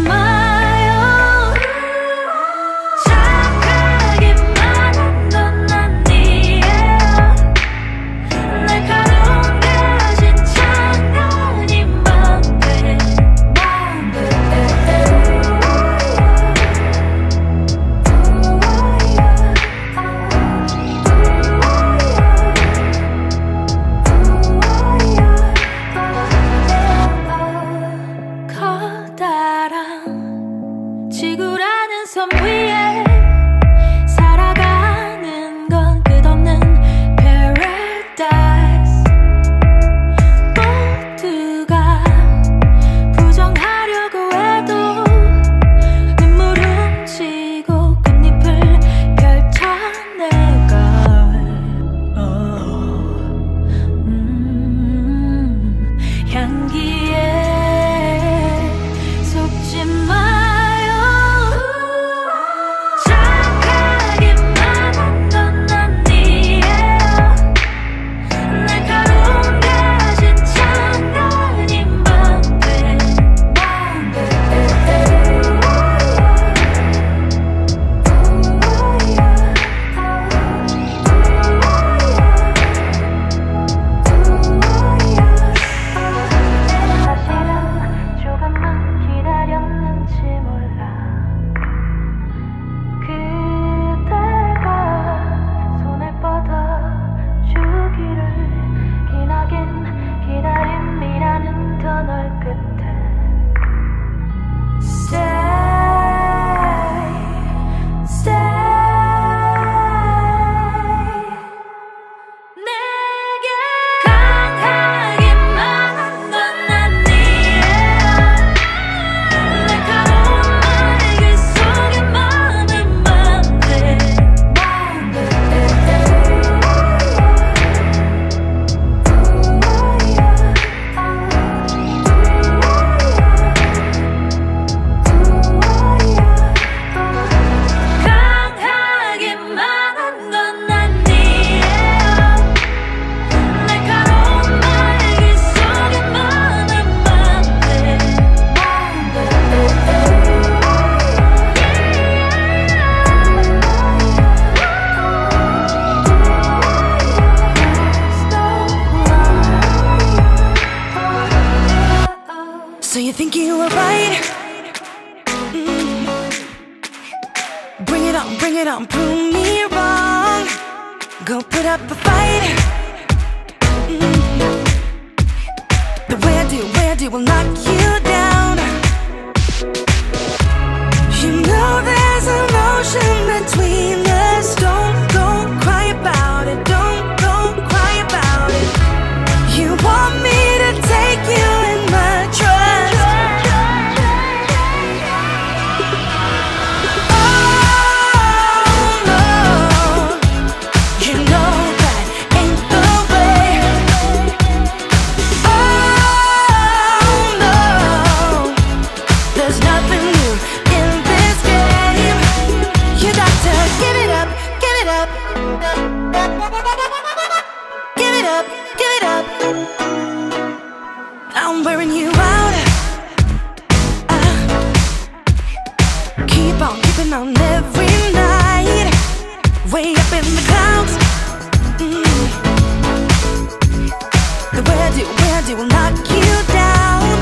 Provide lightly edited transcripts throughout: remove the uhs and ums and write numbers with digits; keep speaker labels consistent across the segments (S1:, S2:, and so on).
S1: 마요. 착하기만 한 건 아니에요. 날카로운 대신 장난이만 돼. 커다란 지구라는 섬 위에 살아가는 건 끝없는 paradise. 모두가 부정하려고 해도 눈물 훔치고 끝잎을 펼쳐내걸. 향기에 속지 마요. 착하기만 한 건 아니에요. 날카로운 대신 장난이만 돼. 사실은 조금만 기다렸는지 몰라. 그대가 손을 뻗어주기를. 기나긴 기다림이라는 터널 끝에 Stay, stay. 내게 강하기만 한 건 아니에요. 날카로운 날개 속에 마음만 돼. 강하기만 한 건 아니에요. 날카로운 날개 속에 마음만 돼.
S2: So you think you were right? Bring it on, prove me wrong. Go put up a fight. The way I do will knock you down. You know there's emotion between us. Don't go cry about it. Don't go cry about it. You want me to take you in my trust. Oh no, you know that ain't the way. Oh no, there's nothing new in this game. You got to give it up, give it up. Give it up, give it up. I'm wearing you out. Keep on keeping on every night. Way up in the clouds. The way I do will knock you down.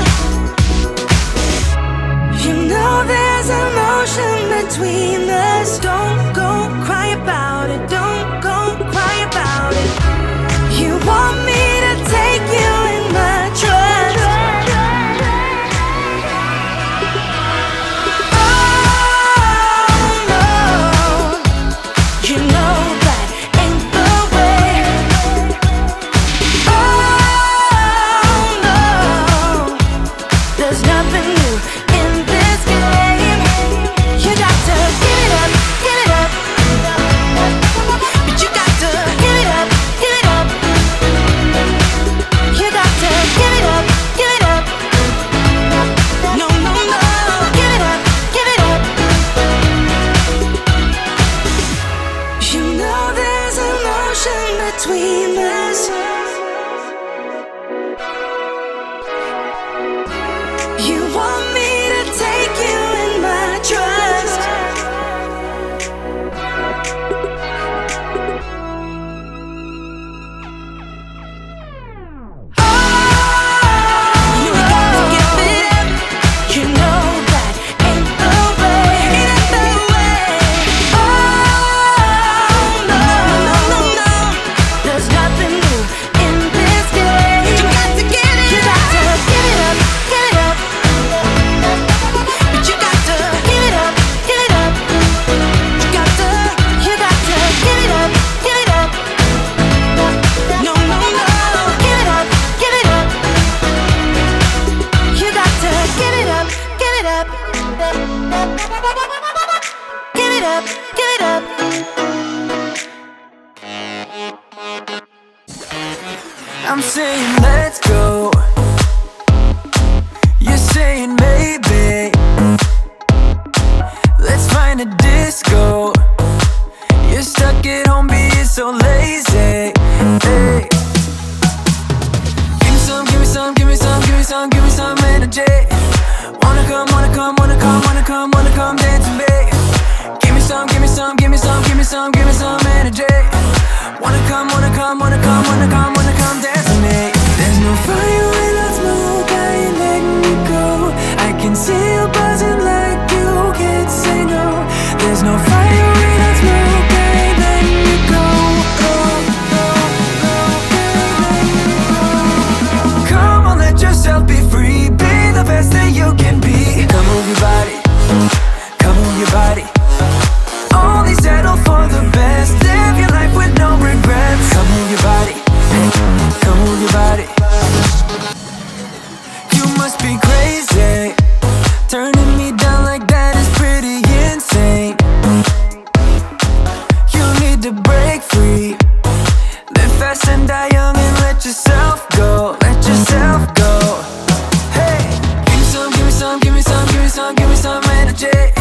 S2: You know there's emotion between us. Don't go cry about it. Don't go cry about it. You want me to take you in my trust. Oh no, you know that ain't the way. Oh no, there's nothing new in this game. You got to give it up, give it up. But you got to give it up, give it up. Give it up, give it up.
S3: I'm saying let's go. You're saying maybe. Let's find a disco. You're stuck at home being so lazy. Hey. Give me some, give me some, give me some, give me some, give me some energy. Wanna come, wanna come, wanna come, wanna come, wanna come dance with me. Give me some, give me some, give me some, give me some, give me some energy. Wanna come, wanna come, wanna come, wanna come, wanna come dance with me. There's no fire without smoke, I ain't letting you go. I can see you buzzing like you can't say no. There's no fire without smoke, I ain't letting you go. Come on, let yourself be free. Be the best that you can be. Come move your body. Come move your body. Only settle for the best. Live your life with no regrets. Come move your body. Come move your body. You must be crazy. Turning me down like that is pretty insane. You need to break free. Live fast and die young and let yourself go. Let yourself go. Hey, give me some, give me some, give me some, give me some, give me some energy.